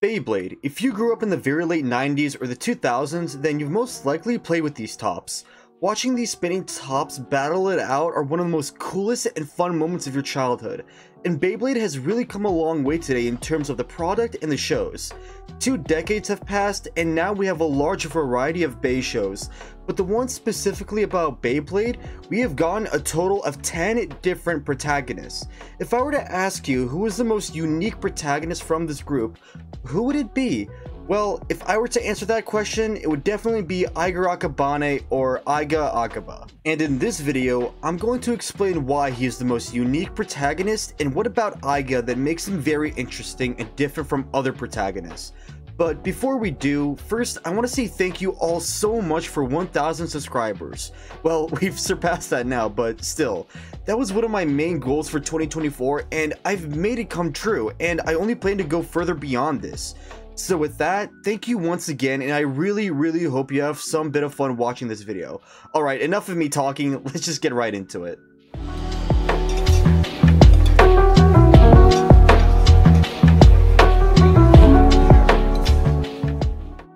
Beyblade. If you grew up in the very late 90s or the 2000s, then you've most likely played with these tops. Watching these spinning tops battle it out are one of the most coolest and fun moments of your childhood, and Beyblade has really come a long way today in terms of the product and the shows. 2 decades have passed, and now we have a large variety of Bey shows, but the one specifically about Beyblade, we have gotten a total of 10 different protagonists. If I were to ask you who is the most unique protagonist from this group, who would it be? Well, if I were to answer that question, it would definitely be Eiga Akabane or Eiga Akaba. And in this video, I'm going to explain why he is the most unique protagonist and what about Eiga that makes him very interesting and different from other protagonists. But before we do, first I want to say thank you all so much for 1,000 subscribers. Well, we've surpassed that now, but still, that was one of my main goals for 2024 and I've made it come true, and I only plan to go further beyond this. So with that, thank you once again, and I really hope you have some bit of fun watching this video. Alright, enough of me talking, let's just get right into it.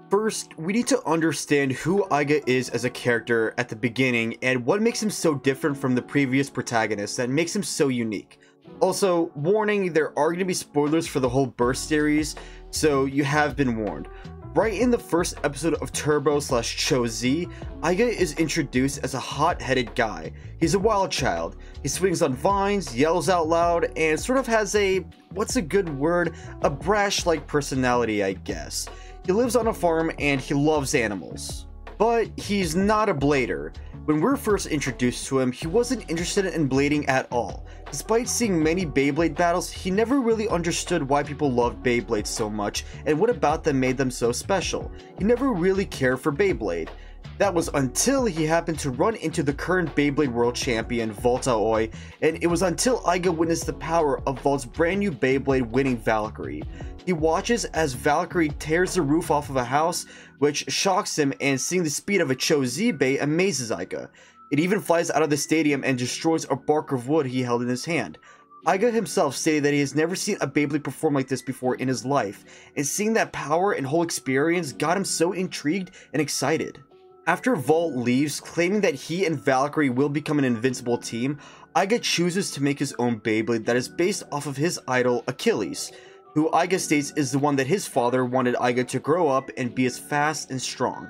First, we need to understand who Eiga is as a character at the beginning and what makes him so different from the previous protagonists that makes him so unique. Also, warning, there are going to be spoilers for the whole Burst series, so you have been warned. Right in the first episode of Turbo/Cho-Z, Eiga is introduced as a hot-headed guy. He's a wild child. He swings on vines, yells out loud, and sort of has a, what's a good word, a brash-like personality, I guess. He lives on a farm and he loves animals. But he's not a blader. When we're first introduced to him, he wasn't interested in blading at all. Despite seeing many Beyblade battles, he never really understood why people loved Beyblade so much and what about them made them so special. He never really cared for Beyblade. That was until he happened to run into the current Beyblade World Champion, Volta Oi, and it was until Eiga witnessed the power of Volt's brand new Beyblade winning Valkyrie. He watches as Valkyrie tears the roof off of a house, which shocks him, and seeing the speed of a Cho-Z Bey amazes Eiga. It even flies out of the stadium and destroys a bark of wood he held in his hand. Eiga himself stated that he has never seen a Beyblade perform like this before in his life, and seeing that power and whole experience got him so intrigued and excited. After Volt leaves, claiming that he and Valkyrie will become an invincible team, Eiga chooses to make his own Beyblade that is based off of his idol, Achilles, who Eiga states is the one that his father wanted Eiga to grow up and be as fast and strong.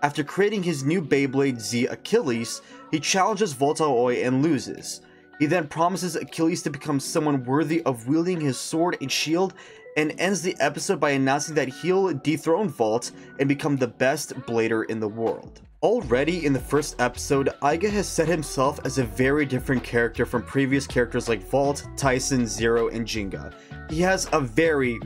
After creating his new Beyblade Z Achilles, he challenges Volta Oi and loses. He then promises Achilles to become someone worthy of wielding his sword and shield, and ends the episode by announcing that he'll dethrone Volt and become the best blader in the world. Already in the first episode, Eiga has set himself as a very different character from previous characters like Volt, Tyson, Zero, and Jinga. He has a very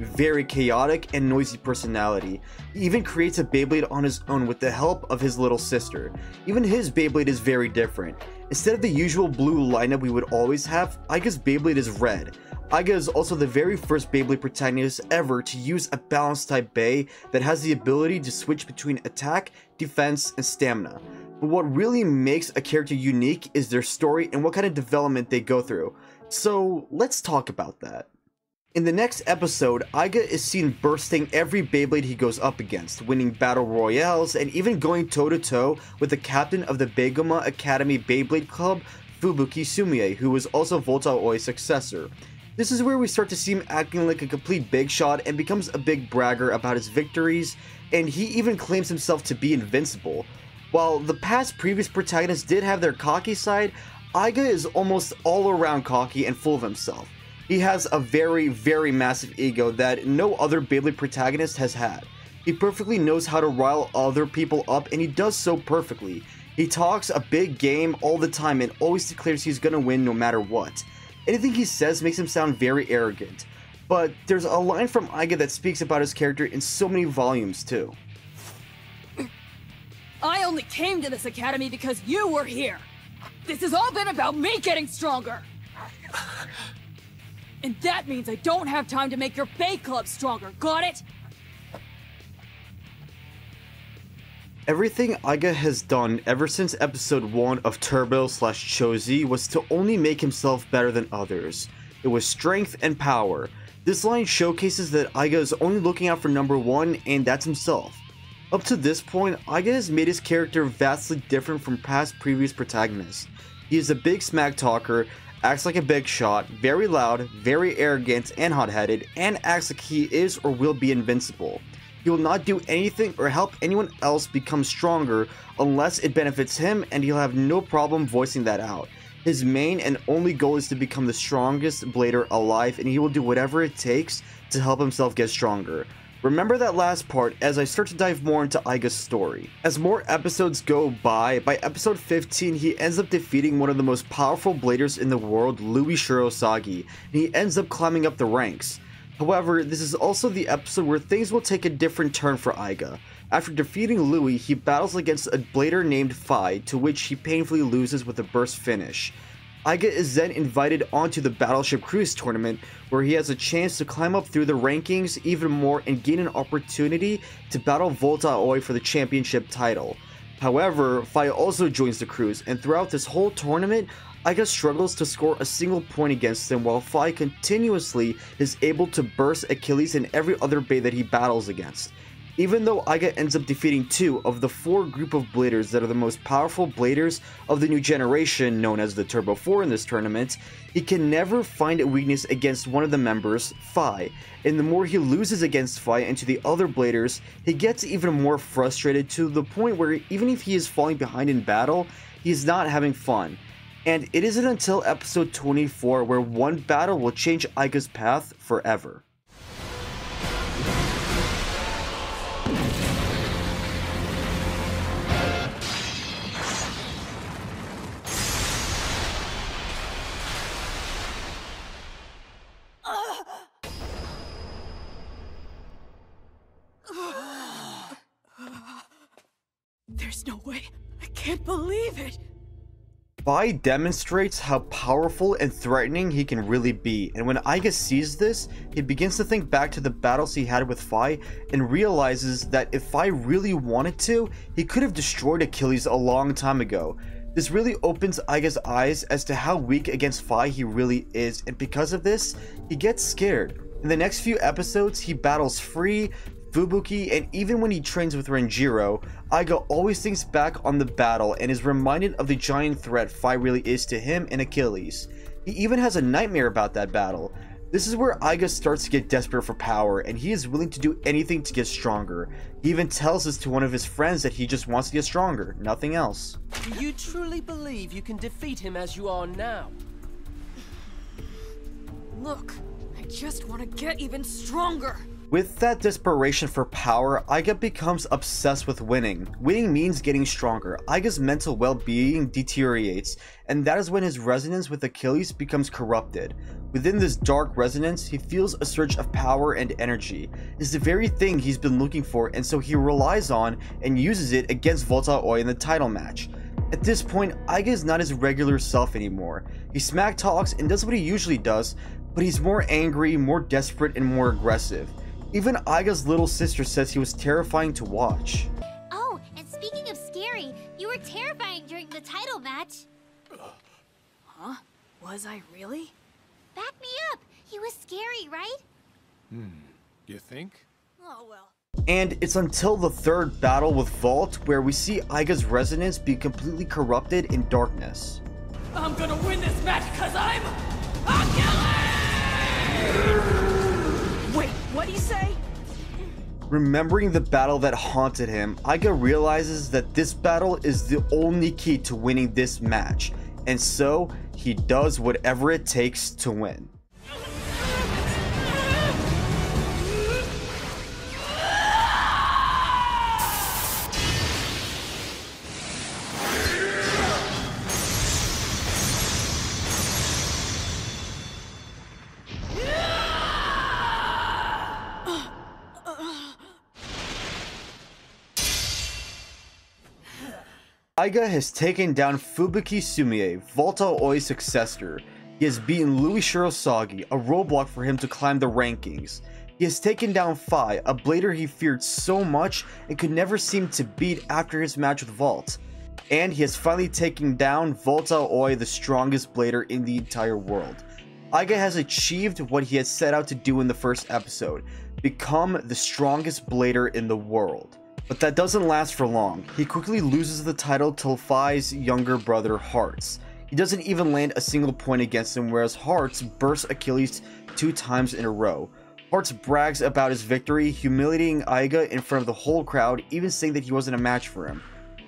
chaotic and noisy personality. He even creates a Beyblade on his own with the help of his little sister. Even his Beyblade is very different. Instead of the usual blue lineup we would always have, Eiga's Beyblade is red. Eiga is also the very first Beyblade protagonist ever to use a balance type Bey that has the ability to switch between attack, defense, and stamina. But what really makes a character unique is their story and what kind of development they go through. So let's talk about that. In the next episode, Eiga is seen bursting every Beyblade he goes up against, winning battle royales, and even going toe-to-toe with the captain of the Beigoma Academy Beyblade Club, Fubuki Sumie, who was also Volta Oi's successor. This is where we start to see him acting like a complete big shot and becomes a big bragger about his victories, and he even claims himself to be invincible. While the past previous protagonists did have their cocky side, Eiga is almost all around cocky and full of himself. He has a very massive ego that no other Beyblade protagonist has had. He perfectly knows how to rile other people up, and he does so perfectly. He talks a big game all the time and always declares he's gonna win no matter what. Anything he says makes him sound very arrogant. But there's a line from Eiga that speaks about his character in so many volumes too. I only came to this academy because you were here. This has all been about me getting stronger. And that means I don't have time to make your Bey Club stronger, got it? Everything Eiga has done ever since episode 1 of Turbo/Cho-Z was to only make himself better than others. It was strength and power. This line showcases that Aiga is only looking out for number one, and that's himself. Up to this point, Aiga has made his character vastly different from past previous protagonists. He is a big smack talker, acts like a big shot, very loud, very arrogant and hot-headed, and acts like he is or will be invincible. He will not do anything or help anyone else become stronger unless it benefits him, and he'll have no problem voicing that out. His main and only goal is to become the strongest blader alive, and he will do whatever it takes to help himself get stronger. Remember that last part as I start to dive more into Aiga's story. As more episodes go by episode 15 he ends up defeating one of the most powerful bladers in the world, Louis Shirosagi, and he ends up climbing up the ranks. However, this is also the episode where things will take a different turn for Aiga. After defeating Louis, he battles against a blader named Phi, to which he painfully loses with a burst finish. Aiga is then invited onto the Battleship Cruise tournament, where he has a chance to climb up through the rankings even more and gain an opportunity to battle Volta Aoi for the championship title. However, Phi also joins the cruise, and throughout this whole tournament, Aiga struggles to score a single point against him, while Phi continuously is able to burst Achilles and every other Bay that he battles against. Even though Aiga ends up defeating 2 of the 4 group of bladers that are the most powerful bladers of the new generation, known as the Turbo 4 in this tournament, he can never find a weakness against one of the members, Phi, and the more he loses against Phi and to the other bladers, he gets even more frustrated to the point where even if he is falling behind in battle, he is not having fun. And it isn't until episode 24 where one battle will change Aiga's path forever. There's no way. I can't believe it. Phi demonstrates how powerful and threatening he can really be, and when Aiga sees this, he begins to think back to the battles he had with Phi and realizes that if Phi really wanted to, he could have destroyed Achilles a long time ago. This really opens Aiga's eyes as to how weak against Phi he really is, and because of this, he gets scared. In the next few episodes, he battles Free, Fubuki, and even when he trains with Renjiro, Aiga always thinks back on the battle and is reminded of the giant threat Phi really is to him and Achilles. He even has a nightmare about that battle. This is where Aiga starts to get desperate for power, and he is willing to do anything to get stronger. He even tells this to one of his friends that he just wants to get stronger, nothing else. Do you truly believe you can defeat him as you are now? Look, I just want to get even stronger. With that desperation for power, Aiga becomes obsessed with winning. Winning means getting stronger. Aiga's mental well-being deteriorates, and that is when his resonance with Achilles becomes corrupted. Within this dark resonance, he feels a surge of power and energy. It's the very thing he's been looking for, and so he relies on and uses it against Volta Aoi in the title match. At this point, Aiga is not his regular self anymore. He smack talks and does what he usually does, but he's more angry, more desperate, and more aggressive. Even Aiga's little sister says he was terrifying to watch. Oh, and speaking of scary, you were terrifying during the title match. Huh? Was I really? Back me up. He was scary, right? You think? Oh well. And it's until the third battle with Vault where we see Aiga's resonance be completely corrupted in darkness. I'm gonna win this match because I'm Achilles! Wait, what'd he say? Remembering the battle that haunted him, Aiga realizes that this battle is the only key to winning this match, and so he does whatever it takes to win. Aiga has taken down Fubuki Sumie, Volta Aoi's successor. He has beaten Louis Shirosagi, a roadblock for him to climb the rankings. He has taken down Phi, a blader he feared so much and could never seem to beat after his match with Vault. And he has finally taken down Volta Aoi, the strongest blader in the entire world. Aiga has achieved what he had set out to do in the first episode, become the strongest blader in the world. But that doesn't last for long. He quickly loses the title to Fai's younger brother Hearts. He doesn't even land a single point against him, whereas Hearts bursts Achilles 2 times in a row. Hearts brags about his victory, humiliating Aiga in front of the whole crowd, even saying that he wasn't a match for him.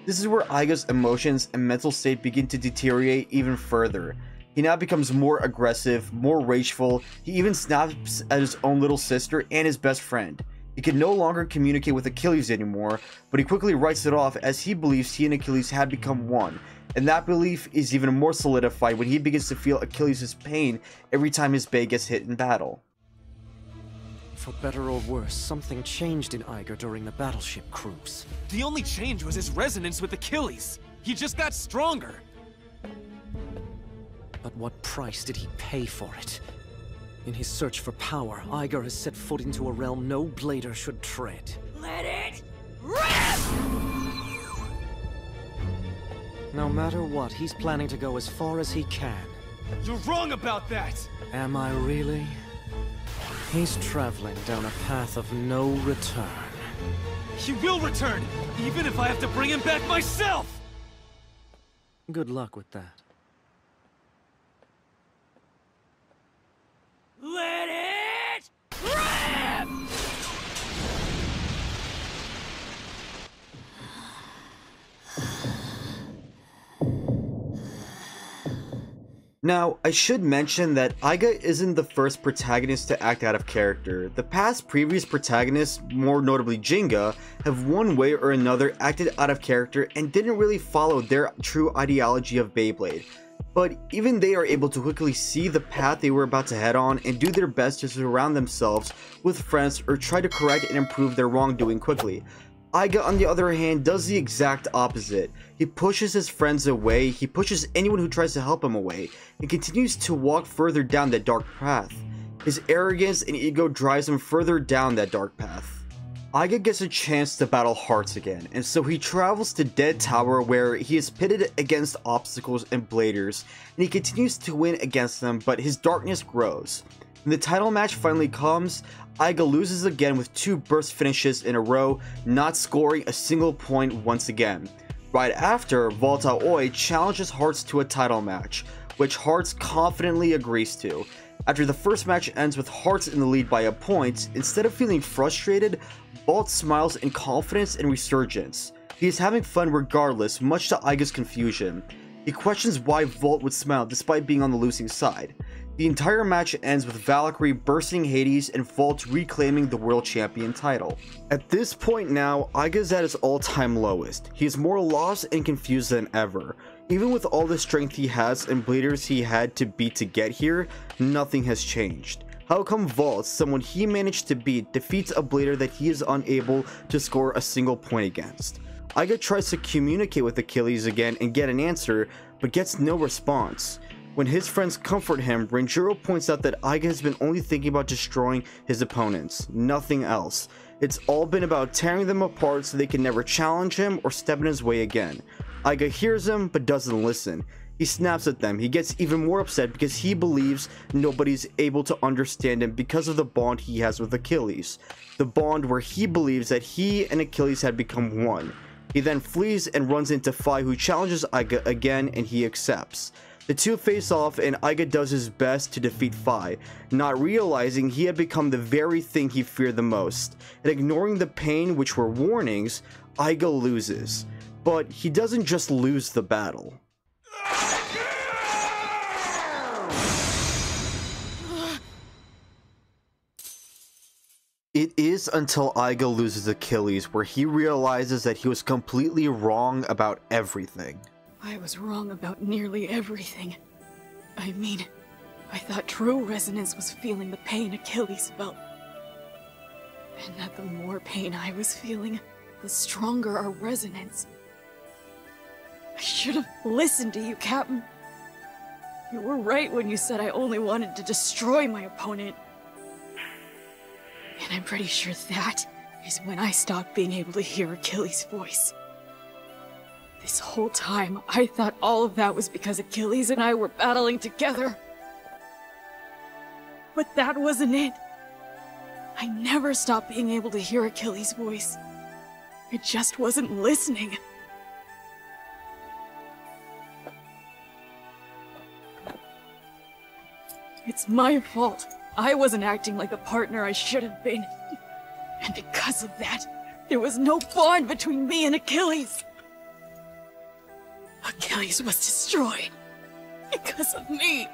This is where Aiga's emotions and mental state begin to deteriorate even further. He now becomes more aggressive, more rageful. He even snaps at his own little sister and his best friend. He can no longer communicate with Achilles anymore, but he quickly writes it off as he believes he and Achilles had become one. And that belief is even more solidified when he begins to feel Achilles' pain every time his bae gets hit in battle. For better or worse, something changed in Aiga during the battleship cruise. The only change was his resonance with Achilles. He just got stronger. But what price did he pay for it? In his search for power, Aiga has set foot into a realm no blader should tread. Let it rip! No matter what, he's planning to go as far as he can. You're wrong about that! Am I really? He's traveling down a path of no return. He will return, even if I have to bring him back myself! Good luck with that. Let it rip! Now, I should mention that Aiga isn't the first protagonist to act out of character. The past previous protagonists, more notably Jinga, have one way or another acted out of character and didn't really follow their true ideology of Beyblade. But even they are able to quickly see the path they were about to head on and do their best to surround themselves with friends or try to correct and improve their wrongdoing quickly. Aiga, on the other hand, does the exact opposite. He pushes his friends away, he pushes anyone who tries to help him away, and continues to walk further down that dark path. His arrogance and ego drives him further down that dark path. Aiga gets a chance to battle Hearts again, and so he travels to Dead Tower where he is pitted against obstacles and bladers, and he continues to win against them, but his darkness grows. When the title match finally comes, Aiga loses again with 2 burst finishes in a row, not scoring a single point once again. Right after, Volta Oi challenges Hearts to a title match, which Hearts confidently agrees to. After the first match ends with Hearts in the lead by a point, instead of feeling frustrated, Volt smiles in confidence and resurgence. He is having fun regardless, much to Aiga's confusion. He questions why Volt would smile despite being on the losing side. The entire match ends with Valkyrie bursting Hades and Volt reclaiming the World Champion title. At this point now, Aiga is at his all-time lowest. He is more lost and confused than ever. Even with all the strength he has and bladers he had to beat to get here, nothing has changed. How come Volt, someone he managed to beat, defeats a blader that he is unable to score a single point against? Aiga tries to communicate with Achilles again and get an answer, but gets no response. When his friends comfort him, Renjiro points out that Aiga has been only thinking about destroying his opponents, nothing else. It's all been about tearing them apart so they can never challenge him or step in his way again. Aiga hears him but doesn't listen. He snaps at them. He gets even more upset because he believes nobody's able to understand him because of the bond he has with Achilles. The bond where he believes that he and Achilles had become one. He then flees and runs into Fai, who challenges Aiga again, and he accepts. The two face off and Aiga does his best to defeat Fai, not realizing he had become the very thing he feared the most. And ignoring the pain, which were warnings, Aiga loses. But he doesn't just lose the battle. It is until Aiga loses Achilles where he realizes that he was completely wrong about everything. I was wrong about nearly everything. I mean, I thought true resonance was feeling the pain Achilles felt. And that the more pain I was feeling, the stronger our resonance. I should have listened to you, Captain. You were right when you said I only wanted to destroy my opponent. And I'm pretty sure that is when I stopped being able to hear Achilles' voice. This whole time, I thought all of that was because Achilles and I were battling together. But that wasn't it. I never stopped being able to hear Achilles' voice. I just wasn't listening. It's my fault. I wasn't acting like a partner I should have been. And because of that, there was no bond between me and Achilles. Achilles was destroyed because of me.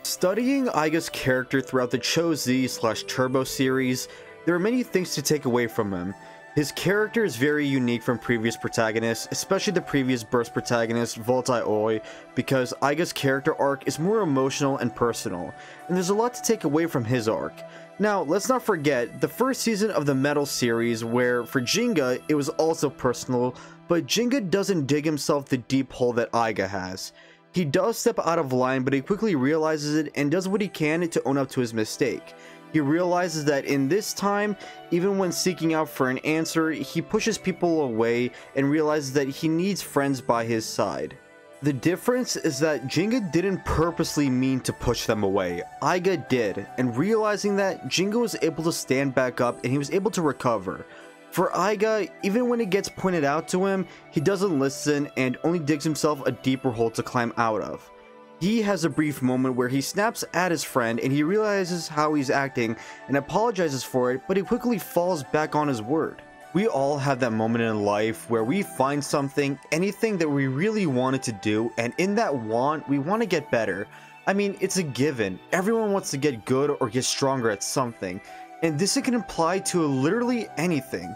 Studying Aiga's character throughout the Cho-Z/Turbo series, there are many things to take away from him. His character is very unique from previous protagonists, especially the previous Burst protagonist, Voltai Oi, because Aiga's character arc is more emotional and personal, and there's a lot to take away from his arc. Now, let's not forget the first season of the Metal series, where for Jinga, it was also personal, but Jinga doesn't dig himself the deep hole that Aiga has. He does step out of line, but he quickly realizes it and does what he can to own up to his mistake. He realizes that in this time, even when seeking out for an answer, he pushes people away and realizes that he needs friends by his side. The difference is that Jinga didn't purposely mean to push them away, Aiga did, and realizing that, Jinga was able to stand back up and he was able to recover. For Aiga, even when it gets pointed out to him, he doesn't listen and only digs himself a deeper hole to climb out of. He has a brief moment where he snaps at his friend and he realizes how he's acting and apologizes for it, but he quickly falls back on his word. We all have that moment in life where we find something, anything that we really wanted to do, and in that want, we want to get better. I mean, it's a given. Everyone wants to get good or get stronger at something, and this can apply to literally anything.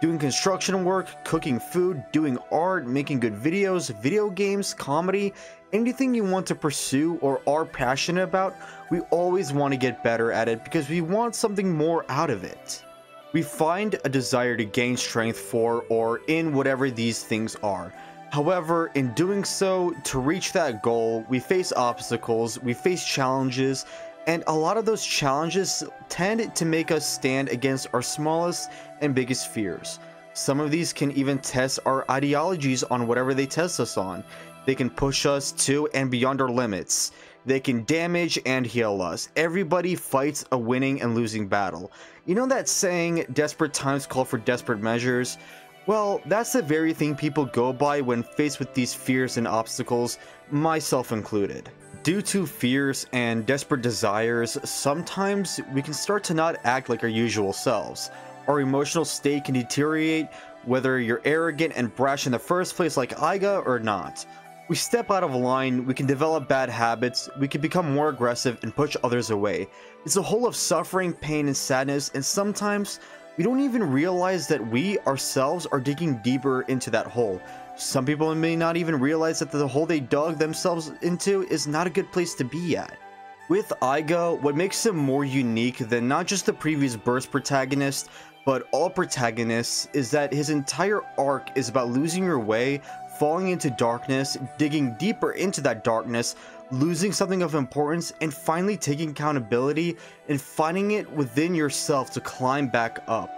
Doing construction work, cooking food, doing art, making good videos, video games, comedy, anything you want to pursue or are passionate about, we always want to get better at it because we want something more out of it. We find a desire to gain strength for or in whatever these things are. However, in doing so, to reach that goal, we face obstacles, we face challenges, and a lot of those challenges tend to make us stand against our smallest and biggest fears. Some of these can even test our ideologies on whatever they test us on. They can push us to and beyond our limits. They can damage and heal us. Everybody fights a winning and losing battle. You know that saying, desperate times call for desperate measures? Well, that's the very thing people go by when faced with these fears and obstacles, myself included. Due to fears and desperate desires, sometimes we can start to not act like our usual selves. Our emotional state can deteriorate, whether you're arrogant and brash in the first place like Aiga or not. We step out of line, we can develop bad habits, we can become more aggressive and push others away. It's a hole of suffering, pain, and sadness, and sometimes we don't even realize that we ourselves are digging deeper into that hole. Some people may not even realize that the hole they dug themselves into is not a good place to be at. With Aiga, what makes him more unique than not just the previous Burst protagonist, but all protagonists, is that his entire arc is about losing your way, falling into darkness, digging deeper into that darkness, losing something of importance, and finally taking accountability and finding it within yourself to climb back up.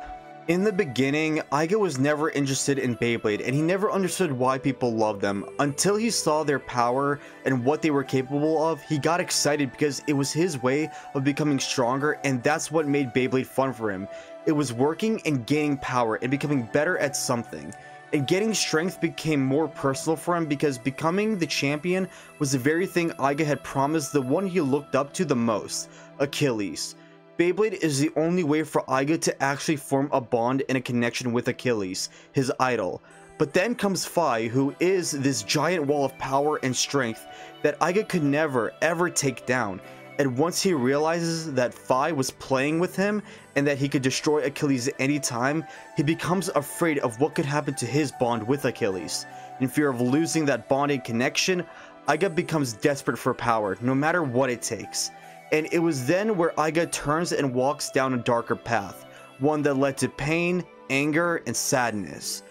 In the beginning, Aiga was never interested in Beyblade, and he never understood why people loved them. Until he saw their power and what they were capable of, he got excited because it was his way of becoming stronger, and that's what made Beyblade fun for him. It was working and gaining power and becoming better at something. And getting strength became more personal for him because becoming the champion was the very thing Aiga had promised the one he looked up to the most, Achilles. Beyblade is the only way for Aiga to actually form a bond and a connection with Achilles, his idol. But then comes Phi, who is this giant wall of power and strength that Aiga could never ever take down. And once he realizes that Phi was playing with him and that he could destroy Achilles at any time, he becomes afraid of what could happen to his bond with Achilles. In fear of losing that bonding connection, Aiga becomes desperate for power, no matter what it takes. And it was then where Aiga turns and walks down a darker path, one that led to pain, anger, and sadness.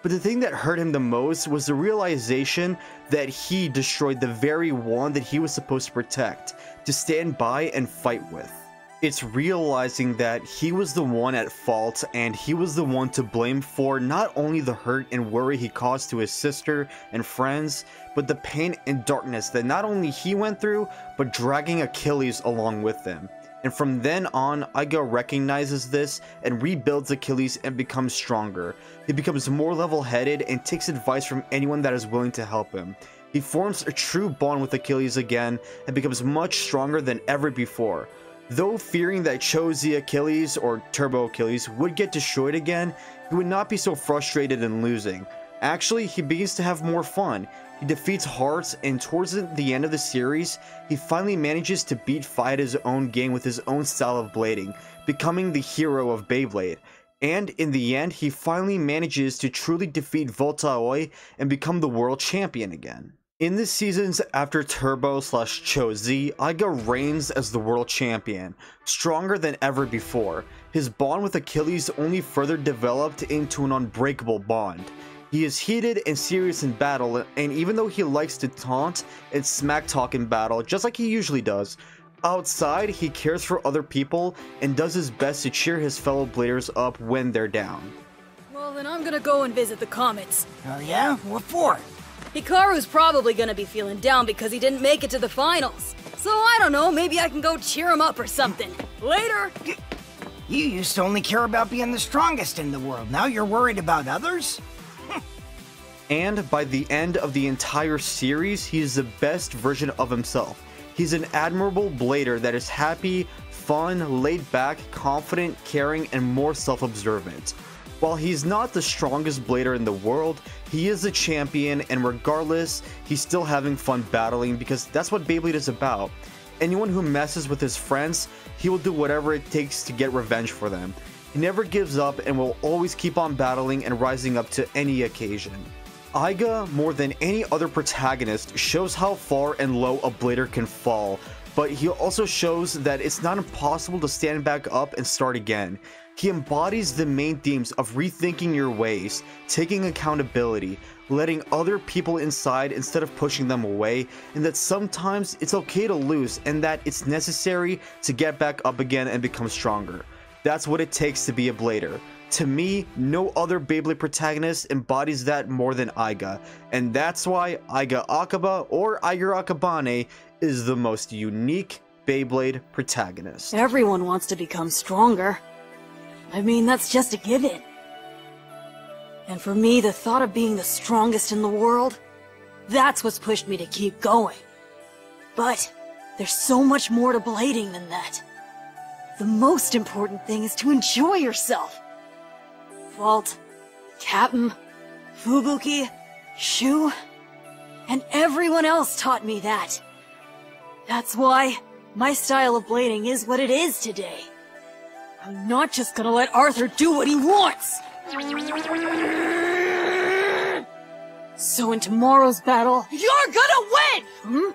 But the thing that hurt him the most was the realization that he destroyed the very one that he was supposed to protect, to stand by and fight with. It's realizing that he was the one at fault and he was the one to blame for not only the hurt and worry he caused to his sister and friends, but the pain and darkness that not only he went through, but dragging Achilles along with them. And from then on, Iga recognizes this and rebuilds Achilles and becomes stronger. He becomes more level-headed and takes advice from anyone that is willing to help him. He forms a true bond with Achilles again and becomes much stronger than ever before. Though fearing that Chozi Achilles, or Turbo Achilles, would get destroyed again, he would not be so frustrated in losing. Actually, he begins to have more fun. He defeats Hearts, and towards the end of the series, he finally manages to beat Fi at his own game with his own style of blading, becoming the hero of Beyblade. And in the end, he finally manages to truly defeat Volta Aoi and become the world champion again. In the seasons after Turbo/Chozi, Iga reigns as the world champion, stronger than ever before. His bond with Achilles only further developed into an unbreakable bond. He is heated and serious in battle, and even though he likes to taunt and smack talk in battle, just like he usually does, outside he cares for other people and does his best to cheer his fellow bladers up when they're down. Well, then I'm gonna go and visit the Comets. Oh yeah? What for? Hikaru's probably gonna be feeling down because he didn't make it to the finals. So I don't know, maybe I can go cheer him up or something. Later! You used to only care about being the strongest in the world. Now you're worried about others? And by the end of the entire series, he is the best version of himself. He's an admirable blader that is happy, fun, laid back, confident, caring, and more self-observant. While he's not the strongest blader in the world, he is a champion, and regardless, he's still having fun battling because that's what Beyblade is about. Anyone who messes with his friends, he will do whatever it takes to get revenge for them. He never gives up and will always keep on battling and rising up to any occasion. Iga, more than any other protagonist, shows how far and low a blader can fall, but he also shows that it's not impossible to stand back up and start again. He embodies the main themes of rethinking your ways, taking accountability, letting other people inside instead of pushing them away, and that sometimes it's okay to lose and that it's necessary to get back up again and become stronger. That's what it takes to be a blader. To me, no other Beyblade protagonist embodies that more than Iga, and that's why Iga Akaba, or Iga Akabane, is the most unique Beyblade protagonist. Everyone wants to become stronger. I mean, that's just a given. And for me, the thought of being the strongest in the world, that's what's pushed me to keep going. But there's so much more to blading than that. The most important thing is to enjoy yourself. Vault, Captain, Fubuki, Shu, and everyone else taught me that. That's why my style of blading is what it is today. I'm not just gonna let Arthur do what he wants! So in tomorrow's battle, you're gonna win!